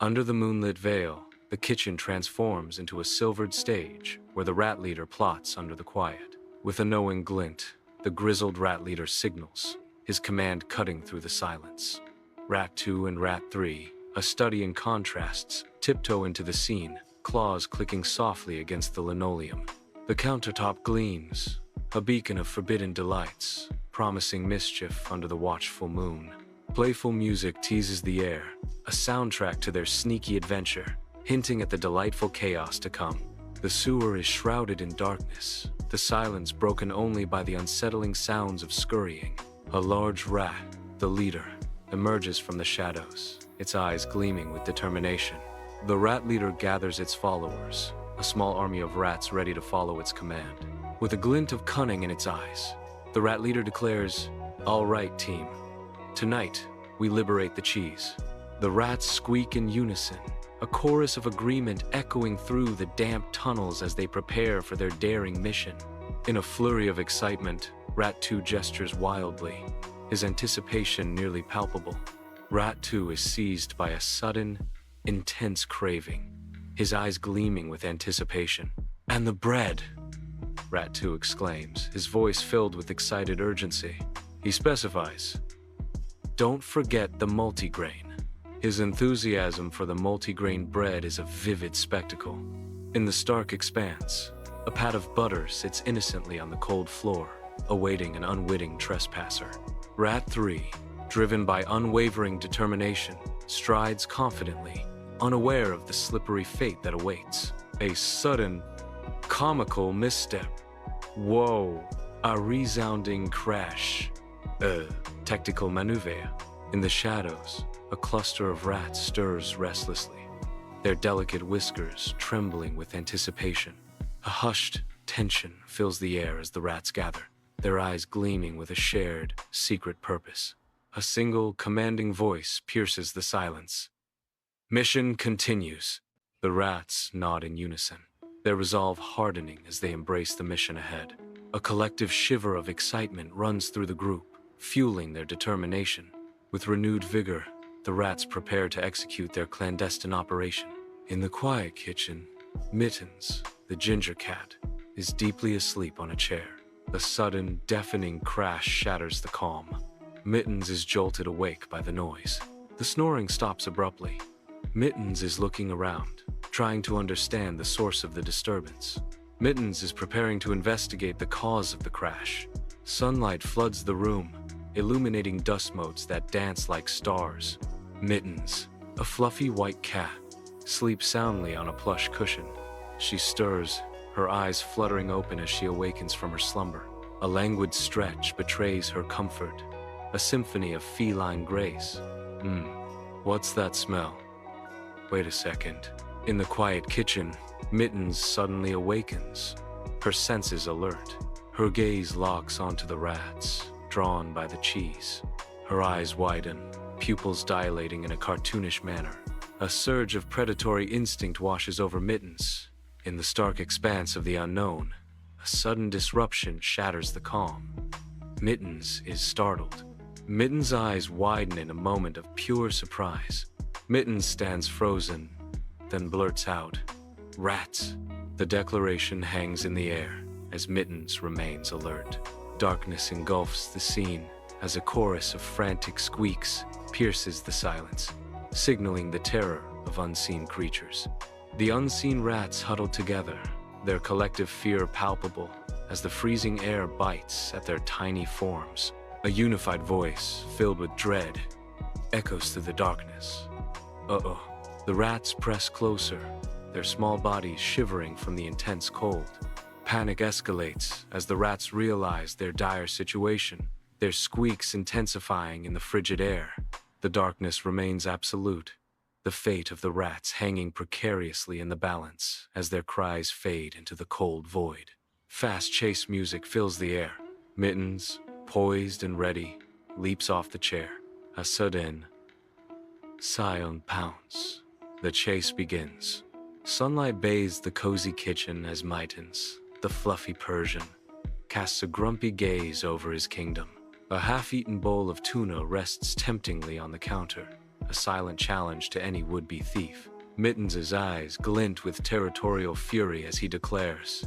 Under the moonlit veil, the kitchen transforms into a silvered stage where the rat leader plots under the quiet. With a knowing glint, the grizzled rat leader signals, his command cutting through the silence. Rat 2 and Rat 3, a study in contrasts, tiptoe into the scene, claws clicking softly against the linoleum. The countertop gleams, a beacon of forbidden delights, promising mischief under the watchful moon. Playful music teases the air, a soundtrack to their sneaky adventure, hinting at the delightful chaos to come. The sewer is shrouded in darkness, the silence broken only by the unsettling sounds of scurrying. A large rat, the leader, emerges from the shadows, its eyes gleaming with determination. The rat leader gathers its followers, a small army of rats ready to follow its command. With a glint of cunning in its eyes, the rat leader declares, "All right, team. Tonight, we liberate the cheese." The rats squeak in unison, a chorus of agreement echoing through the damp tunnels as they prepare for their daring mission. In a flurry of excitement, Rat 2 gestures wildly, his anticipation nearly palpable. Rat 2 is seized by a sudden, intense craving, his eyes gleaming with anticipation. "And the bread!" Rat 2 exclaims, his voice filled with excited urgency. He specifies, "Don't forget the multigrain." His enthusiasm for the multigrain bread is a vivid spectacle. In the stark expanse, a pat of butter sits innocently on the cold floor, awaiting an unwitting trespasser. Rat 3, driven by unwavering determination, strides confidently, unaware of the slippery fate that awaits. A sudden, comical misstep. Whoa! A resounding crash. Tactical maneuver. In the shadows, a cluster of rats stirs restlessly, their delicate whiskers trembling with anticipation. A hushed tension fills the air as the rats gather, their eyes gleaming with a shared, secret purpose. A single, commanding voice pierces the silence. "Mission continues." The rats nod in unison, their resolve hardening as they embrace the mission ahead. A collective shiver of excitement runs through the group, fueling their determination. With renewed vigor, the rats prepare to execute their clandestine operation. In the quiet kitchen, Mittens, the ginger cat, is deeply asleep on a chair. A sudden, deafening crash shatters the calm. Mittens is jolted awake by the noise. The snoring stops abruptly. Mittens is looking around, trying to understand the source of the disturbance. Mittens is preparing to investigate the cause of the crash. Sunlight floods the room, illuminating dust motes that dance like stars. Mittens, a fluffy white cat, sleeps soundly on a plush cushion. She stirs, her eyes fluttering open as she awakens from her slumber. A languid stretch betrays her comfort, a symphony of feline grace. What's that smell? Wait a second. In the quiet kitchen, Mittens suddenly awakens, her senses alert. Her gaze locks onto the rats, drawn by the cheese. Her eyes widen, pupils dilating in a cartoonish manner. A surge of predatory instinct washes over Mittens. In the stark expanse of the unknown, a sudden disruption shatters the calm. Mittens is startled. Mittens' eyes widen in a moment of pure surprise. Mittens stands frozen, then blurts out, "Rats!" The declaration hangs in the air as Mittens remains alert. Darkness engulfs the scene as a chorus of frantic squeaks pierces the silence, signaling the terror of unseen creatures. The unseen rats huddle together, their collective fear palpable as the freezing air bites at their tiny forms. A unified voice, filled with dread, echoes through the darkness. Uh-oh. The rats press closer, their small bodies shivering from the intense cold. Panic escalates as the rats realize their dire situation, their squeaks intensifying in the frigid air. The darkness remains absolute, the fate of the rats hanging precariously in the balance as their cries fade into the cold void. Fast chase music fills the air. Mittens, poised and ready, leaps off the chair. A sudden silent pounce. The chase begins. Sunlight bathes the cozy kitchen as Mittens, the fluffy Persian, casts a grumpy gaze over his kingdom. A half-eaten bowl of tuna rests temptingly on the counter. a silent challenge to any would-be thief. Mittens' eyes glint with territorial fury as he declares,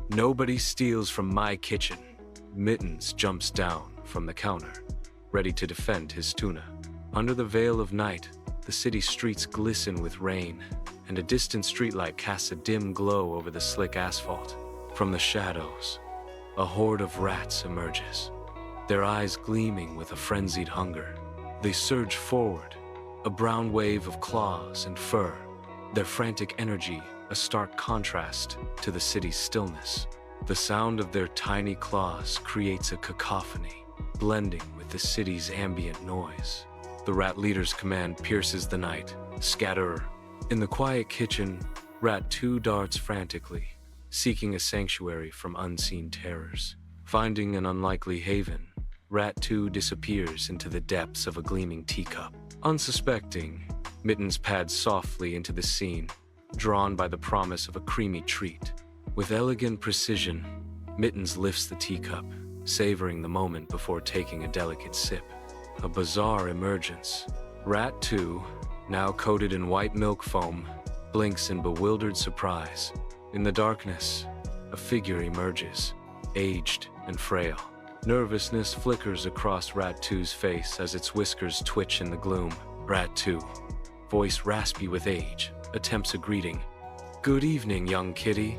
"Nobody steals from my kitchen." Mittens jumps down from the counter, ready to defend his tuna. Under the veil of night, the city streets glisten with rain, and a distant streetlight casts a dim glow over the slick asphalt. From the shadows, a horde of rats emerges, their eyes gleaming with a frenzied hunger. They surge forward, a brown wave of claws and fur, their frantic energy a stark contrast to the city's stillness. The sound of their tiny claws creates a cacophony, blending with the city's ambient noise. The rat leader's command pierces the night. "Scatterer." In the quiet kitchen, Rat 2 darts frantically, seeking a sanctuary from unseen terrors. Finding an unlikely haven, Rat 2 disappears into the depths of a gleaming teacup. Unsuspecting, Mittens pads softly into the scene, drawn by the promise of a creamy treat. With elegant precision, Mittens lifts the teacup, savoring the moment before taking a delicate sip. A bizarre emergence. Rat 2, now coated in white milk foam, blinks in bewildered surprise. In the darkness, a figure emerges, aged and frail. Nervousness flickers across Rat 2's face as its whiskers twitch in the gloom. Rat 2, voice raspy with age, attempts a greeting. "Good evening, young kitty.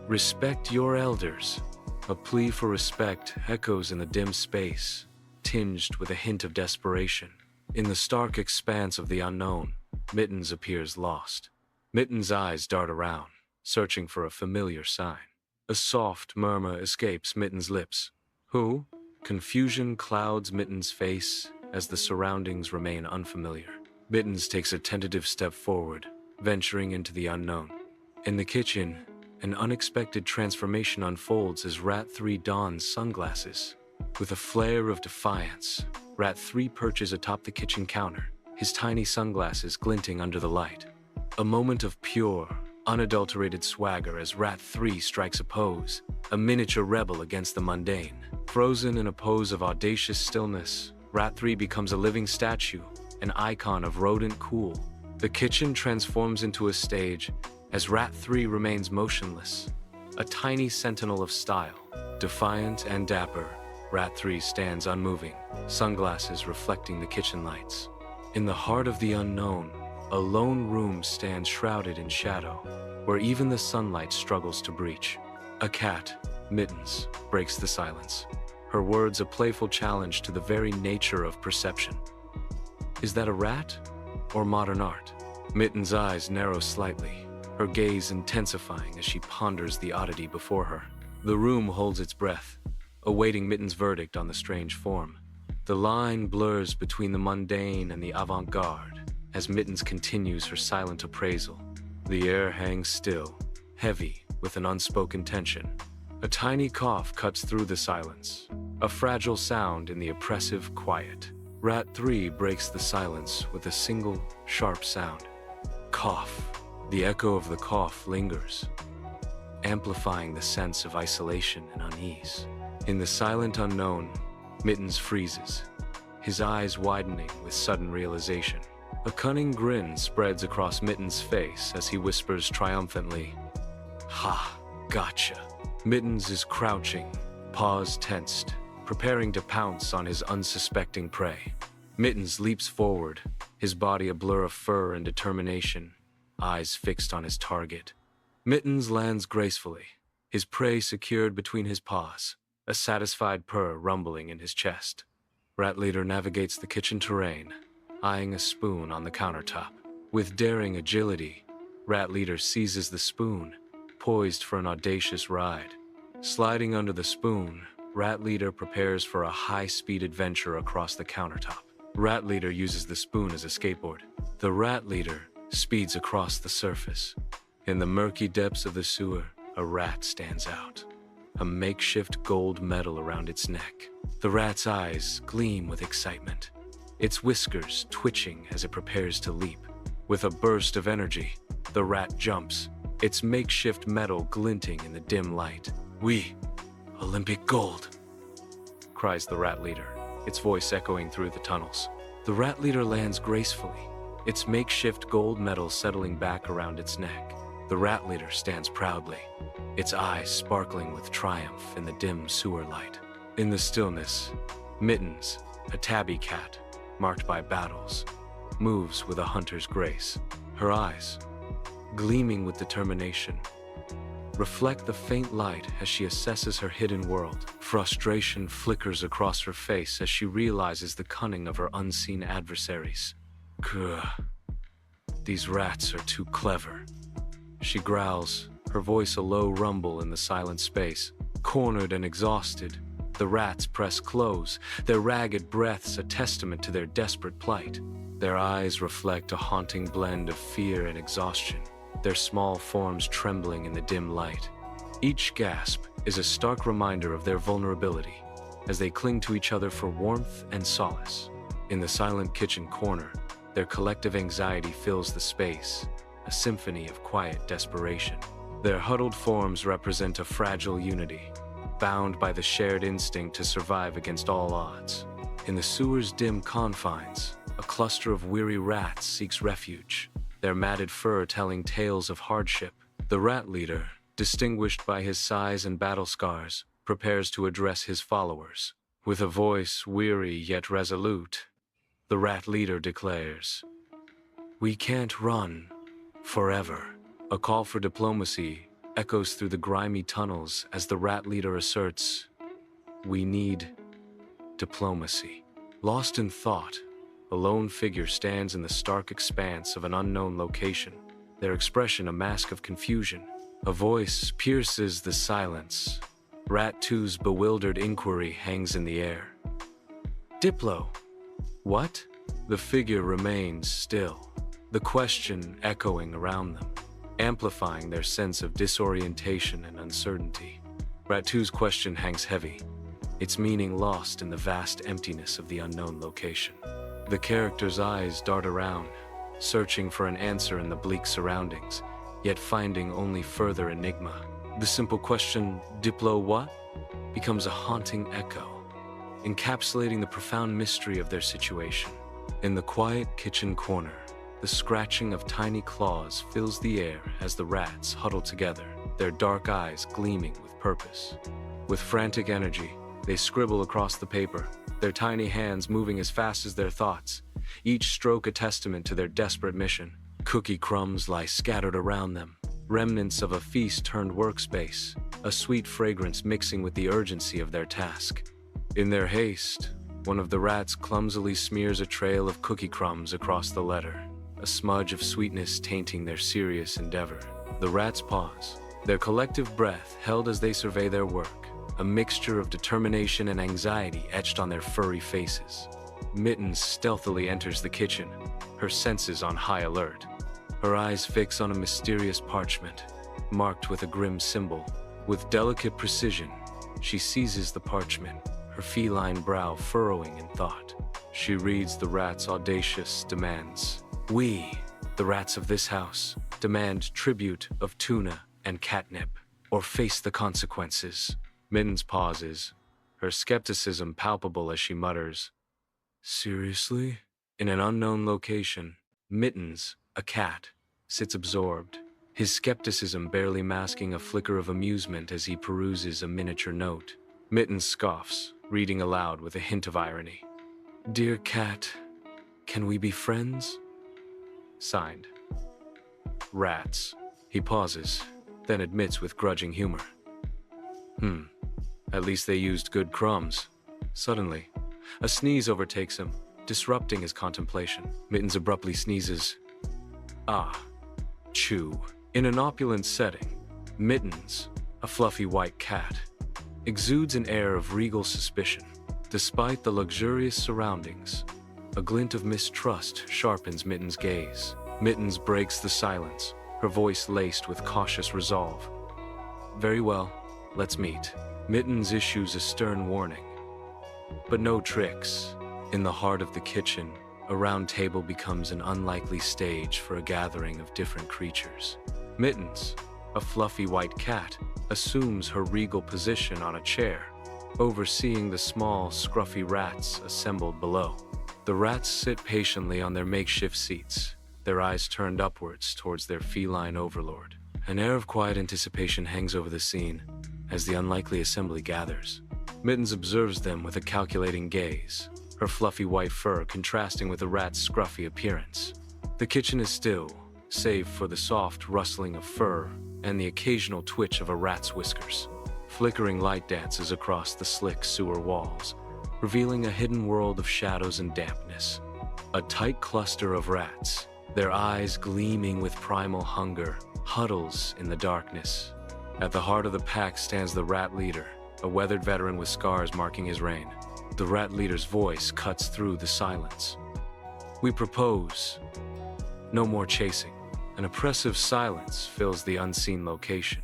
Respect your elders." A plea for respect echoes in the dim space, tinged with a hint of desperation. In the stark expanse of the unknown, Mittens appears lost. Mittens' eyes dart around, searching for a familiar sign. A soft murmur escapes Mittens' lips. "Who?" Confusion clouds Mittens' face as the surroundings remain unfamiliar. Mittens takes a tentative step forward, venturing into the unknown. In the kitchen, an unexpected transformation unfolds as Rat 3 dons sunglasses. With a flare of defiance, Rat 3 perches atop the kitchen counter, his tiny sunglasses glinting under the light. A moment of pure, unadulterated swagger as Rat 3 strikes a pose, a miniature rebel against the mundane. Frozen in a pose of audacious stillness, Rat 3 becomes a living statue, an icon of rodent cool. The kitchen transforms into a stage as Rat 3 remains motionless, a tiny sentinel of style. Defiant and dapper, Rat 3 stands unmoving, sunglasses reflecting the kitchen lights. In the heart of the unknown, a lone room stands shrouded in shadow, where even the sunlight struggles to breach. A cat, Mittens, breaks the silence, her words a playful challenge to the very nature of perception. Is that a rat or modern art? Mittens' eyes narrow slightly, her gaze intensifying as she ponders the oddity before her. The room holds its breath, awaiting Mittens' verdict on the strange form. The line blurs between the mundane and the avant-garde as Mittens continues her silent appraisal. The air hangs still, heavy with an unspoken tension. A tiny cough cuts through the silence, a fragile sound in the oppressive quiet. Rat 3 breaks the silence with a single, sharp sound. Cough. The echo of the cough lingers, amplifying the sense of isolation and unease. In the silent unknown, Mittens freezes, his eyes widening with sudden realization. A cunning grin spreads across Mittens' face as he whispers triumphantly, "Ha, gotcha." Mittens is crouching, paws tensed, preparing to pounce on his unsuspecting prey. Mittens leaps forward, his body a blur of fur and determination, eyes fixed on his target. Mittens lands gracefully, his prey secured between his paws, a satisfied purr rumbling in his chest. Rat Leader navigates the kitchen terrain, eyeing a spoon on the countertop. With daring agility, Rat Leader seizes the spoon, poised for an audacious ride. Sliding under the spoon, Rat Leader prepares for a high-speed adventure across the countertop. Rat Leader uses the spoon as a skateboard. The Rat Leader speeds across the surface. In the murky depths of the sewer, a rat stands out, a makeshift gold medal around its neck. The rat's eyes gleam with excitement, its whiskers twitching as it prepares to leap. With a burst of energy, the rat jumps, its makeshift medal glinting in the dim light. "We, Olympic gold," cries the Rat Leader, its voice echoing through the tunnels. The rat leader lands gracefully, its makeshift gold medal settling back around its neck. The rat leader stands proudly, its eyes sparkling with triumph in the dim sewer light. In the stillness, Mittens, a tabby cat, marked by battles, moves with a hunter's grace. Her eyes, gleaming with determination, reflect the faint light as she assesses her hidden world. Frustration flickers across her face as she realizes the cunning of her unseen adversaries. Gah, these rats are too clever. She growls, her voice a low rumble in the silent space. Cornered and exhausted, the rats press close, their ragged breaths a testament to their desperate plight. Their eyes reflect a haunting blend of fear and exhaustion, their small forms trembling in the dim light. Each gasp is a stark reminder of their vulnerability, as they cling to each other for warmth and solace. In the silent kitchen corner, their collective anxiety fills the space, a symphony of quiet desperation. Their huddled forms represent a fragile unity, bound by the shared instinct to survive against all odds. In the sewer's dim confines, a cluster of weary rats seeks refuge, their matted fur telling tales of hardship. The rat leader, distinguished by his size and battle scars, prepares to address his followers. With a voice weary yet resolute, the rat leader declares, "We can't run forever." A call for diplomacy echoes through the grimy tunnels as the rat leader asserts, "We need diplomacy." Lost in thought, a lone figure stands in the stark expanse of an unknown location, their expression a mask of confusion. A voice pierces the silence. Rat 2's bewildered inquiry hangs in the air. "Diplo? What?" The figure remains still, the question echoing around them, amplifying their sense of disorientation and uncertainty. Rat 2's question hangs heavy, its meaning lost in the vast emptiness of the unknown location. The character's eyes dart around, searching for an answer in the bleak surroundings, yet finding only further enigma. The simple question, "Diplo what?" becomes a haunting echo, encapsulating the profound mystery of their situation. In the quiet kitchen corner, the scratching of tiny claws fills the air as the rats huddle together, their dark eyes gleaming with purpose. With frantic energy, they scribble across the paper, their tiny hands moving as fast as their thoughts, each stroke a testament to their desperate mission. Cookie crumbs lie scattered around them, remnants of a feast turned workspace, a sweet fragrance mixing with the urgency of their task. In their haste, one of the rats clumsily smears a trail of cookie crumbs across the letter, a smudge of sweetness tainting their serious endeavor. The rats pause, their collective breath held as they survey their work, a mixture of determination and anxiety etched on their furry faces. Mittens stealthily enters the kitchen, her senses on high alert. Her eyes fix on a mysterious parchment, marked with a grim symbol. With delicate precision, she seizes the parchment, her feline brow furrowing in thought. She reads the rat's audacious demands. "We, the rats of this house, demand tribute of tuna and catnip, or face the consequences." Mittens pauses, her skepticism palpable as she mutters, "Seriously?" In an unknown location, Mittens, a cat, sits absorbed, his skepticism barely masking a flicker of amusement as he peruses a miniature note. Mittens scoffs, reading aloud with a hint of irony. "Dear cat, can we be friends?" Signed, Rats. He pauses, then admits with grudging humor. At least they used good crumbs. Suddenly, a sneeze overtakes him, disrupting his contemplation. Mittens abruptly sneezes. Ah. Chew. In an opulent setting, Mittens, a fluffy white cat, exudes an air of regal suspicion. Despite the luxurious surroundings, a glint of mistrust sharpens Mittens' gaze. Mittens breaks the silence, her voice laced with cautious resolve. "Very well, let's meet." Mittens issues a stern warning. But no tricks. In the heart of the kitchen, a round table becomes an unlikely stage for a gathering of different creatures. Mittens, a fluffy white cat, assumes her regal position on a chair, overseeing the small, scruffy rats assembled below. The rats sit patiently on their makeshift seats, their eyes turned upwards towards their feline overlord. An air of quiet anticipation hangs over the scene as the unlikely assembly gathers. Mittens observes them with a calculating gaze, her fluffy white fur contrasting with the rat's scruffy appearance. The kitchen is still, save for the soft rustling of fur and the occasional twitch of a rat's whiskers. Flickering light dances across the slick sewer walls, revealing a hidden world of shadows and dampness. A tight cluster of rats, their eyes gleaming with primal hunger, huddles in the darkness. At the heart of the pack stands the rat leader, a weathered veteran with scars marking his reign. The rat leader's voice cuts through the silence. "We propose no more chasing." An oppressive silence fills the unseen location,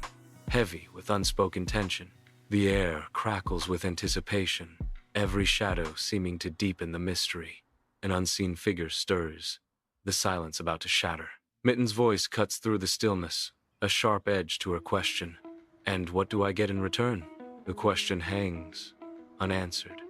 heavy with unspoken tension. The air crackles with anticipation, every shadow seeming to deepen the mystery. An unseen figure stirs, the silence about to shatter. Mitten's voice cuts through the stillness, a sharp edge to her question. "And what do I get in return?" The question hangs, unanswered,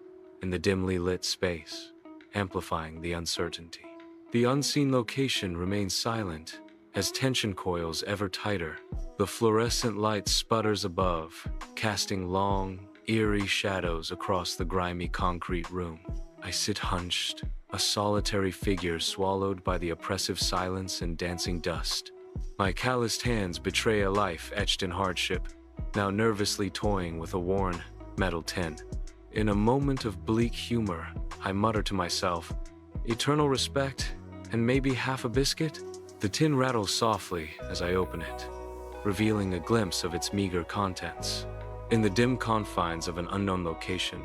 in the dimly lit space, amplifying the uncertainty. The unseen location remains silent, as tension coils ever tighter. The fluorescent light sputters above, casting long, eerie shadows across the grimy concrete room. I sit hunched, a solitary figure swallowed by the oppressive silence and dancing dust. My calloused hands betray a life etched in hardship, now nervously toying with a worn metal tin. In a moment of bleak humor, I mutter to myself, "Eternal respect, and maybe half a biscuit?" The tin rattles softly as I open it, revealing a glimpse of its meager contents. In the dim confines of an unknown location,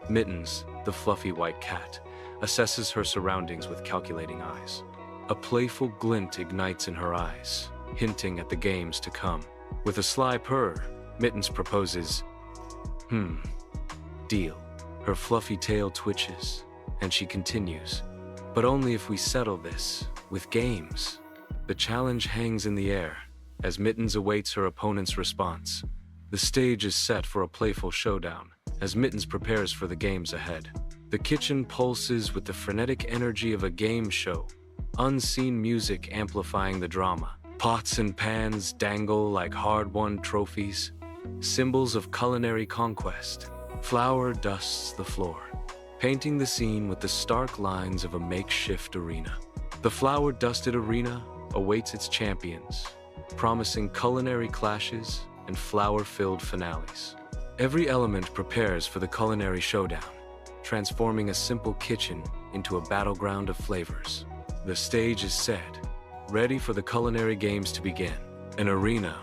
Mittens, the fluffy white cat, assesses her surroundings with calculating eyes. A playful glint ignites in her eyes, hinting at the games to come. With a sly purr, Mittens proposes, "Deal." Her fluffy tail twitches, and she continues, "But only if we settle this with games." The challenge hangs in the air as Mittens awaits her opponent's response. The stage is set for a playful showdown as Mittens prepares for the games ahead. The kitchen pulses with the frenetic energy of a game show, unseen music amplifying the drama. Pots and pans dangle like hard-won trophies, symbols of culinary conquest. Flour dusts the floor, painting the scene with the stark lines of a makeshift arena. The flour-dusted arena awaits its champions, promising culinary clashes and flour-filled finales. Every element prepares for the culinary showdown, transforming a simple kitchen into a battleground of flavors. The stage is set, ready for the culinary games to begin. An arena,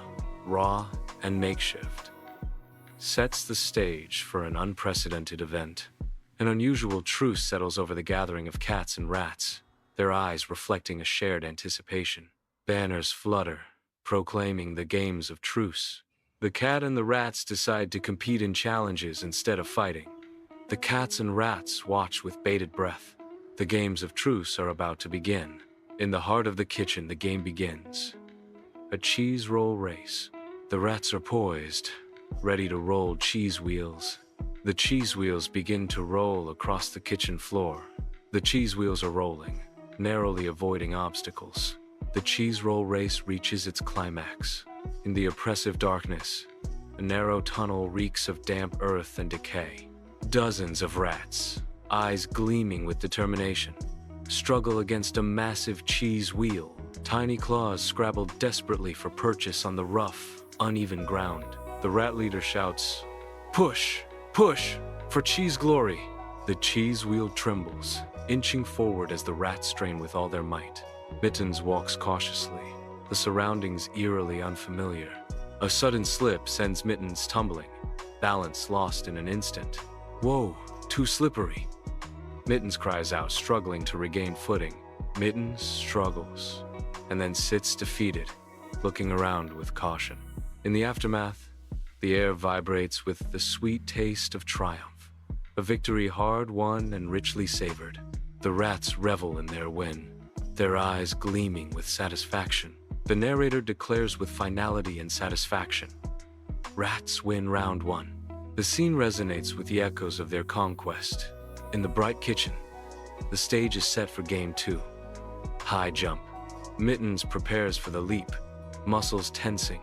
raw and makeshift, sets the stage for an unprecedented event. An unusual truce settles over the gathering of cats and rats, their eyes reflecting a shared anticipation. Banners flutter, proclaiming the games of truce. The cat and the rats decide to compete in challenges instead of fighting. The cats and rats watch with bated breath. The games of truce are about to begin. In the heart of the kitchen, the game begins. A cheese roll race. The rats are poised, ready to roll cheese wheels. The cheese wheels begin to roll across the kitchen floor. The cheese wheels are rolling, narrowly avoiding obstacles. The cheese roll race reaches its climax. In the oppressive darkness, a narrow tunnel reeks of damp earth and decay. Dozens of rats, eyes gleaming with determination, struggle against a massive cheese wheel. Tiny claws scrabble desperately for purchase on the rough, uneven ground. The rat leader shouts, "Push! Push! For cheese glory!" The cheese wheel trembles, inching forward as the rats strain with all their might. Mittens walks cautiously, the surroundings eerily unfamiliar. A sudden slip sends Mittens tumbling, balance lost in an instant. "Whoa, too slippery!" Mittens cries out, struggling to regain footing. Mittens struggles, and then sits defeated, looking around with caution. In the aftermath, the air vibrates with the sweet taste of triumph, a victory hard-won and richly savored. The rats revel in their win, their eyes gleaming with satisfaction. The narrator declares with finality and satisfaction, "Rats win round one." The scene resonates with the echoes of their conquest. In the bright kitchen, The stage is set for game 2. High jump. Mittens prepares for the leap, muscles tensing,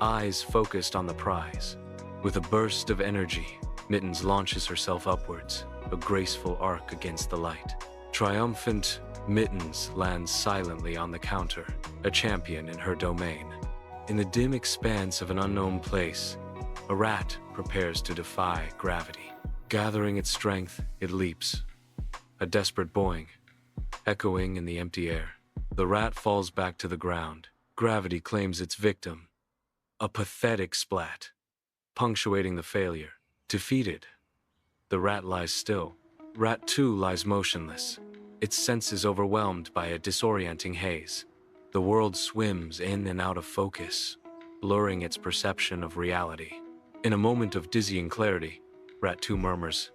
eyes focused on the prize. With a burst of energy, Mittens launches herself upwards, a graceful arc against the light. Triumphant, Mittens lands silently on the counter, a champion in her domain. In the dim expanse of an unknown place, a rat prepares to defy gravity. Gathering its strength, it leaps. A desperate boing, echoing in the empty air. The rat falls back to the ground. Gravity claims its victim. A pathetic splat, punctuating the failure. Defeated, the rat lies still. Rat 2 lies motionless, its senses overwhelmed by a disorienting haze. The world swims in and out of focus, blurring its perception of reality. In a moment of dizzying clarity, Rat 2 murmurs,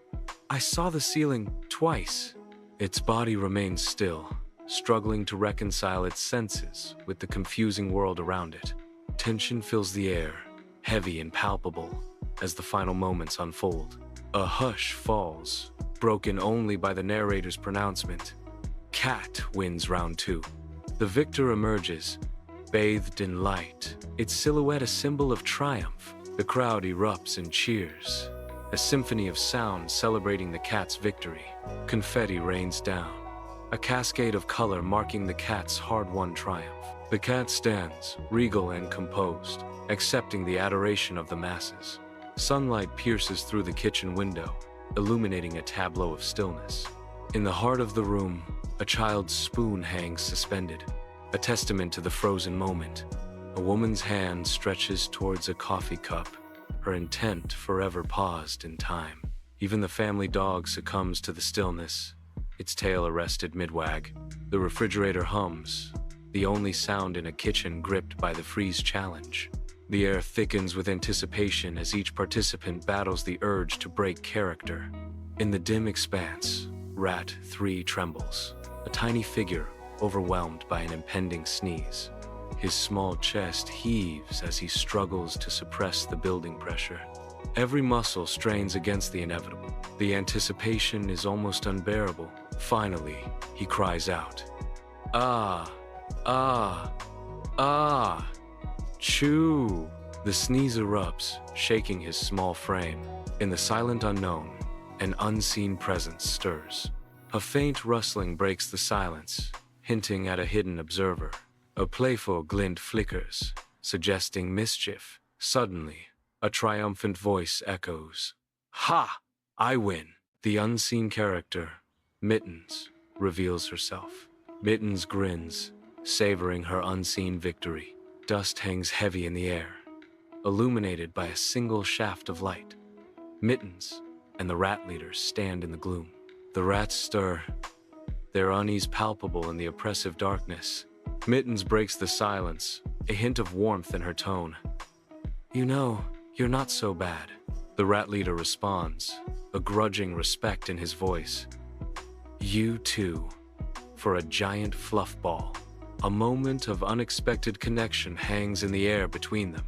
"I saw the ceiling twice." Its body remains still, struggling to reconcile its senses with the confusing world around it. Tension fills the air, heavy and palpable, as the final moments unfold. A hush falls, broken only by the narrator's pronouncement. Cat wins round 2. The victor emerges, bathed in light, its silhouette a symbol of triumph. The crowd erupts in cheers, a symphony of sound celebrating the cat's victory. Confetti rains down, a cascade of color marking the cat's hard-won triumph. The cat stands, regal and composed, accepting the adoration of the masses. Sunlight pierces through the kitchen window, illuminating a tableau of stillness. In the heart of the room, a child's spoon hangs suspended, a testament to the frozen moment. A woman's hand stretches towards a coffee cup, her intent forever paused in time. Even the family dog succumbs to the stillness, its tail arrested mid-wag. The refrigerator hums, the only sound in a kitchen gripped by the freeze challenge. The air thickens with anticipation as each participant battles the urge to break character. In the dim expanse, Rat 3 trembles, a tiny figure overwhelmed by an impending sneeze. His small chest heaves as he struggles to suppress the building pressure. Every muscle strains against the inevitable. The anticipation is almost unbearable. Finally, he cries out, "Ah! Ah! Ah! Chew!" The sneeze erupts, shaking his small frame. In the silent unknown, an unseen presence stirs. A faint rustling breaks the silence, hinting at a hidden observer. A playful glint flickers, suggesting mischief. Suddenly, a triumphant voice echoes, "Ha! I win!" The unseen character, Mittens, reveals herself. Mittens grins, savoring her unseen victory. Dust hangs heavy in the air, illuminated by a single shaft of light. Mittens and the rat leaders stand in the gloom. The rats stir, their unease palpable in the oppressive darkness. Mittens breaks the silence, a hint of warmth in her tone. "You know, you're not so bad." The rat leader responds, a grudging respect in his voice. "You too," for a giant fluff ball. A moment of unexpected connection hangs in the air between them.